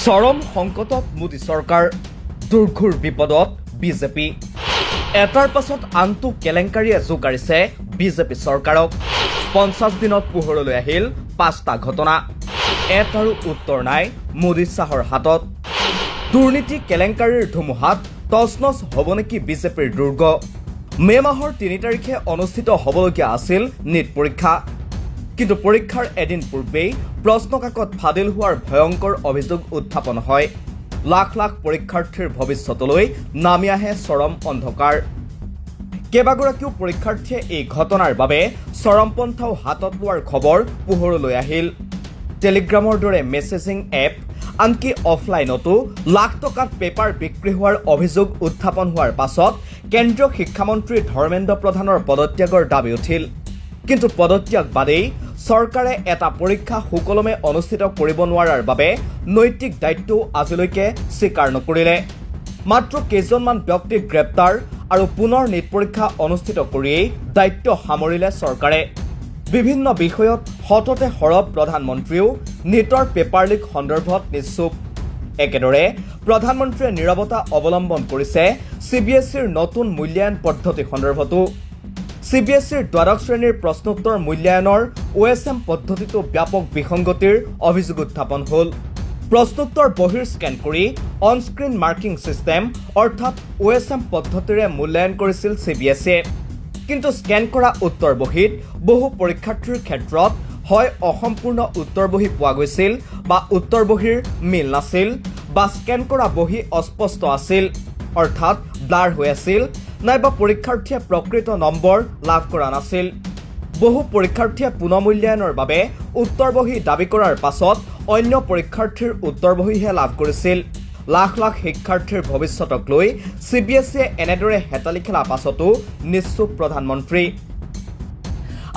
চৰম সংকটত মোদী চৰকাৰ, দুৰ্ঘোৰ বিপদত বিজেপি। এটাৰ পাছত আনটো কেলেংকাৰীয়ে জোকাৰিছে বিজেপি চৰকাৰক। 50 দিনত পোহৰলৈ আহিল 5টা ঘটনা। এটাৰো উত্তৰ নাই মোদী শ্বাহৰ হাতত। দুৰ্নীতি কেলেংকাৰীৰ ধুমুহাত তছনছ হ'ব নেকি বিজেপিৰ দুৰ্গ? মে মাহৰ 3 তাৰিখে অনুষ্ঠিত হ'বলগীয়া আছিল নীট পৰীক্ষা। কিন্তু পৰীক্ষাৰ এদিন পূৰ্বেই প্ৰশ্নকাকত ফাদিল হোৱাৰ ভয়ংকৰ অভিযোগ উত্থাপন হয়। লাখ লাখ পৰীক্ষাৰ্থীৰ ভৱিষ্যতলৈ নামি আহে চৰম অন্ধকাৰ। কেইবাগৰাকীও পৰীক্ষাৰ্থীয়ে এই ঘটনাৰ বাবে চৰমপন্থাও হাতত লোৱাৰ খবৰ পোহৰলৈ আহিল। টেলিগ্ৰামৰ দৰে মেছেজিং এপ, আনকি অফলাইনতো লাখ টকাত পেপাৰ বিক্ৰী হোৱাৰ অভিযোগ উত্থাপন হোৱাৰ পাছত কেন্দ্ৰীয় শিক্ষামন্ত্ৰী ধৰ্মেন্দ্ৰ প্ৰধানৰ পদত্যাগৰ দাবী উঠিল। কিন্তু পদত্যাগ বাদেই চৰকাৰে এটা পৰীক্ষা সুকলমে অনুষ্ঠিত কৰিব নোৱাৰাৰ বাবে নৈতিক দায়িত্বও আজিলৈকে স্বীকাৰ নকৰিলে। মাত্ৰ কেইজনমান ব্যক্তিক গ্ৰেপ্তাৰ আৰু পুনৰ নীট পৰীক্ষা অনুষ্ঠিত কৰিয়েই দায়িত্ব সামৰিলে চৰকাৰে। বিভিন্ন বিষয়ত সততে সৰব প্ৰধানমন্ত্ৰীও নীটৰ পেপাৰ লিক সন্দৰ্ভত নিশ্চুপ। একেদৰে প্ৰধানমন্ত্ৰীয়ে নীৰৱতা অৱলম্বন কৰিছে CBSEৰ নতুন মূল্যায়ন পদ্ধতি সন্দৰ্ভতো। CBSEৰ দ্বাদশ শ্ৰেণীৰ প্ৰশ্নোত্তৰ মূল্যায়নৰ OSM পদ্ধতিটো ব্যাপক বিসংগতিৰ অভিযোগ উত্থাপন হ'ল। প্ৰশ্নোত্তৰ বহিৰ স্কেন কৰি অনস্ক্ৰীন মাৰ্কিং চিষ্টেম অৰ্থাৎ OSM পদ্ধতিৰে মূল্যায়ন কৰিছিল CBSE। কিন্তু স্কেন কৰা উত্তৰ বহীত বহু পৰীক্ষাৰ্থীৰ ক্ষেত্ৰত হয় অসম্পূৰ্ণ উত্তৰ বহী পোৱা গৈছিল, বা উত্তৰ বহীৰ মিল নাছিল, বা স্কেন কৰা বহী অস্পষ্ট আছিল অৰ্থাৎ ব্লাৰ হৈ আছিল, নাইবা পৰীক্ষাৰ্থীয়ে প্ৰকৃত নম্বৰ লাভ কৰা নাছিল। বহু পৰীক্ষাৰ্থীয়ে পুনমূল্যায়নৰ বাবে উত্তৰ বহী দাবী কৰাৰ পাছত অন্য পৰীক্ষাৰ্থীৰ উত্তৰ বহীহে লাভ কৰিছিল। লাখ লাখ শিক্ষাৰ্থীৰ ভৱিষ্যতক লৈ CBSEয়ে এনেদৰে হেতালি খেলা পাছতো নিশ্চুপ প্ৰধানমন্ত্ৰী।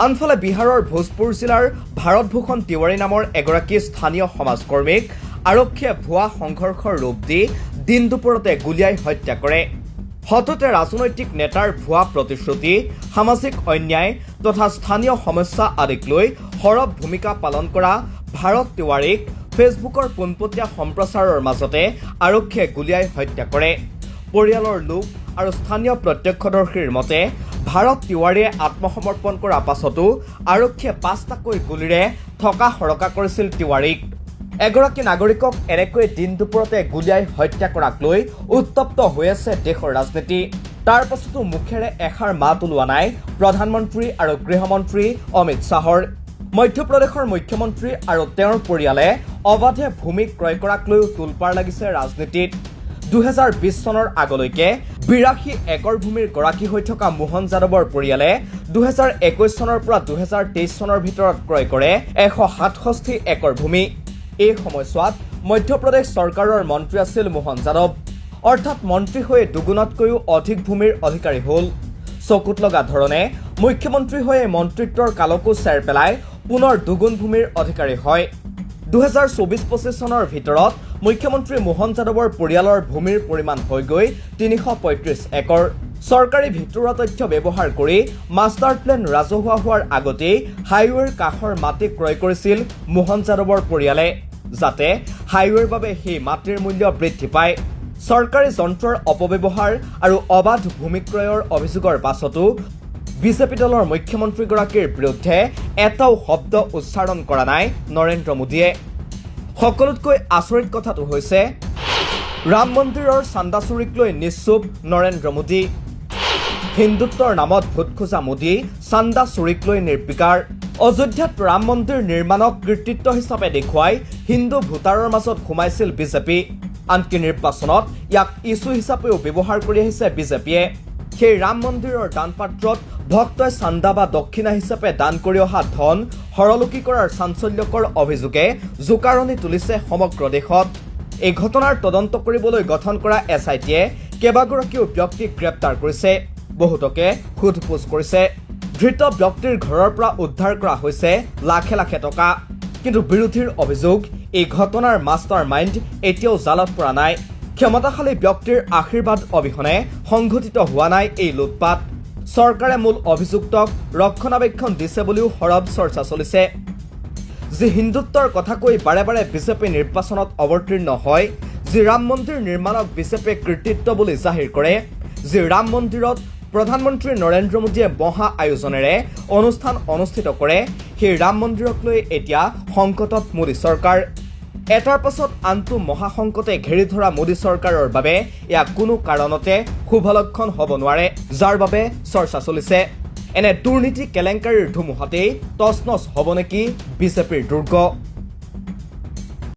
আনফালে বিহাৰৰ ভোজপুৰ জিলাৰ ভাৰত ভূষণ তিৱাৰী নামৰ এগৰাকী স্থানীয় সমাজকৰ্মীক আৰক্ষীয়ে ভুৱা সংঘৰ্ষৰ ৰূপ দি দিন দুপৰতে গুলীয়াই হত্যা কৰে। সততে ৰাজনৈতিক নেতাৰ ভুৱা প্ৰতিশ্ৰুতি, সামাজিক অন্যায় তথা স্থানীয় সমস্যা আদিক লৈ সৰব ভূমিকা পালন কৰা ভাৰত তিৱাৰীক ফেচবুকৰ পোনপটীয়া সম্প্ৰচাৰৰ মাজতে আৰক্ষীয়ে গুলীয়াই হত্যা কৰে। পৰিয়ালৰ লোক আৰু স্থানীয় প্ৰত্যক্ষদৰ্শীৰ মতে ভাৰত তিৱাৰীয়ে আত্মসমৰ্পণ কৰাৰ পাছতো আৰক্ষীয়ে 5টাকৈ গুলীৰে থকা সৰকা কৰিছিল তিৱাৰীক। এগৰাকী নাগৰিকক এনেকৈ দিন দুপৰতে গুলীয়াই হত্যা কৰাক লৈ উত্তপ্ত হৈ আছে দেশৰ ৰাজনীতি। তাৰ পাছতো মুখেৰে এষাৰ মাত ওলোৱা নাই প্ৰধানমন্ত্ৰী আৰু গৃহমন্ত্ৰী অমিত শ্বাহৰ। মধ্যপ্ৰদেশৰ মুখ্যমন্ত্ৰী আৰু তেওঁৰ পৰিয়ালে অবাধে ভূমি ক্ৰয় কৰাক লৈও তোলপাৰ লাগিছে ৰাজনীতিত। 2020 চনৰ আগলৈকে 82 একৰ ভূমিৰ গৰাকী হৈ থকা মোহন যাদৱৰ পৰিয়ালে 2021 চনৰ পৰা 2023 চনৰ ভিতৰত ক্ৰয় কৰে 167 একৰ ভূমি। এই সময়ছোৱাত মধ্যপ্ৰদেশ চৰকাৰৰ মন্ত্ৰী আছিল মোহন যাদৱ, অৰ্থাৎ মন্ত্ৰী হৈয়ে দুগুণতকৈও অধিক ভূমিৰ অধিকাৰী হ'ল। চকুত লগা ধৰণে মুখ্যমন্ত্ৰী হৈয়ে মন্ত্ৰিত্বৰ কালকো চেৰ পেলাই পুনৰ দুগুণ ভূমিৰ অধিকাৰী হয়। 2024-25 চনৰ ভিতৰত মুখ্যমন্ত্ৰী মোহন যাদৱৰ পৰিয়ালৰ ভূমিৰ পৰিমাণ হৈ গৈ 335 একৰ। চৰকাৰী ভিতৰুৱা তথ্য ব্যৱহাৰ কৰি মাষ্টাৰ প্লেন ৰাজহুৱা হোৱাৰ আগতেই হাইৱেৰ কাষৰ মাটি ক্ৰয় কৰিছিল মোহন যাদৱৰ পৰিয়ালে, যাতে হাইৱেৰ বাবে সেই মাটিৰ মূল্য বৃদ্ধি পায়। চৰকাৰী যন্ত্ৰৰ অপব্যৱহাৰ আৰু অবাধ ভূমি ক্ৰয়ৰ অভিযোগৰ পাছতো বিজেপি দলৰ মুখ্যমন্ত্ৰীগৰাকীৰ বিৰুদ্ধে এটাও শব্দ উচ্চাৰণ কৰা নাই নৰেন্দ্ৰ মোদীয়ে। সকলোতকৈ আচৰিত কথাটো হৈছে ৰাম মন্দিৰৰ চান্দা চুৰিক লৈ নিশ্চুপ নৰেন্দ্ৰ মোদী। হিন্দুত্বৰ নামত ভোট খোজা মোদী চান্দা চুৰিক লৈ নিৰ্বিকাৰ। অযোধ্যাত ৰাম মন্দিৰ নিৰ্মাণক কৃতিত্ব হিচাপে দেখুৱাই হিন্দু ভোটাৰৰ মাজত সোমাইছিল বিজেপি। আনকি নিৰ্বাচনত ইয়াক ইছ্যু হিচাপেও ব্যৱহাৰ কৰি আহিছে বিজেপিয়ে। সেই ৰাম মন্দিৰৰ দানপাত্ৰত ভক্তই চান্দা বা দক্ষিণা হিচাপে দান কৰি অহা ধন সৰলকি কৰাৰ চাঞ্চল্যকৰ অভিযোগে জোকাৰণি তুলিছে সমগ্ৰ দেশত। এই ঘটনাৰ তদন্ত কৰিবলৈ গঠন কৰা SITয়ে কেইবাগৰাকীও ব্যক্তিক গ্ৰেপ্তাৰ কৰিছে, বহুতকে সোধপোছ কৰিছে। ধৃত ব্যক্তিৰ ঘৰৰ পৰা উদ্ধাৰ কৰা হৈছে লাখে লাখে টকা। কিন্তু বিৰোধীৰ অভিযোগ, এই ঘটনাৰ মাষ্টাৰ মাইণ্ড এতিয়াও জালত পৰা নাই। ক্ষমতাশালী ব্যক্তিৰ আশীৰ্বাদ অবিহনে সংঘটিত হোৱা নাই এই লুটপাট। চৰকাৰে মূল অভিযুক্তক ৰক্ষণাবেক্ষণ দিছে বুলিও সৰব চৰ্চা চলিছে। যি হিন্দুত্বৰ কথা কৈ বাৰে বাৰে বিজেপি নিৰ্বাচনত অৱতীৰ্ণ হয়, যি ৰাম মন্দিৰ নিৰ্মাণক বিজেপিয়ে কৃতিত্ব বুলি জাহিৰ কৰে, যি ৰাম মন্দিৰত প্ৰধানমন্ত্ৰী নৰেন্দ্ৰ মোদীয়ে মহা আয়োজনেৰে অনুষ্ঠান অনুষ্ঠিত কৰে, সেই ৰাম মন্দিৰক লৈ এতিয়া সংকটত মোদী চৰকাৰ। এটাৰ পাছত আনটো মহাসংকটে ঘেৰি ধৰা মোদী চৰকাৰৰ বাবে এয়া কোনো কাৰণতে শুভ লক্ষণ হ'ব নোৱাৰে, যাৰ বাবে চৰ্চা চলিছে। এনে দুৰ্নীতি কেলেংকাৰীৰ ধুমুহাতেই তছনছ হ'ব নেকি বিজেপিৰ দুৰ্গ?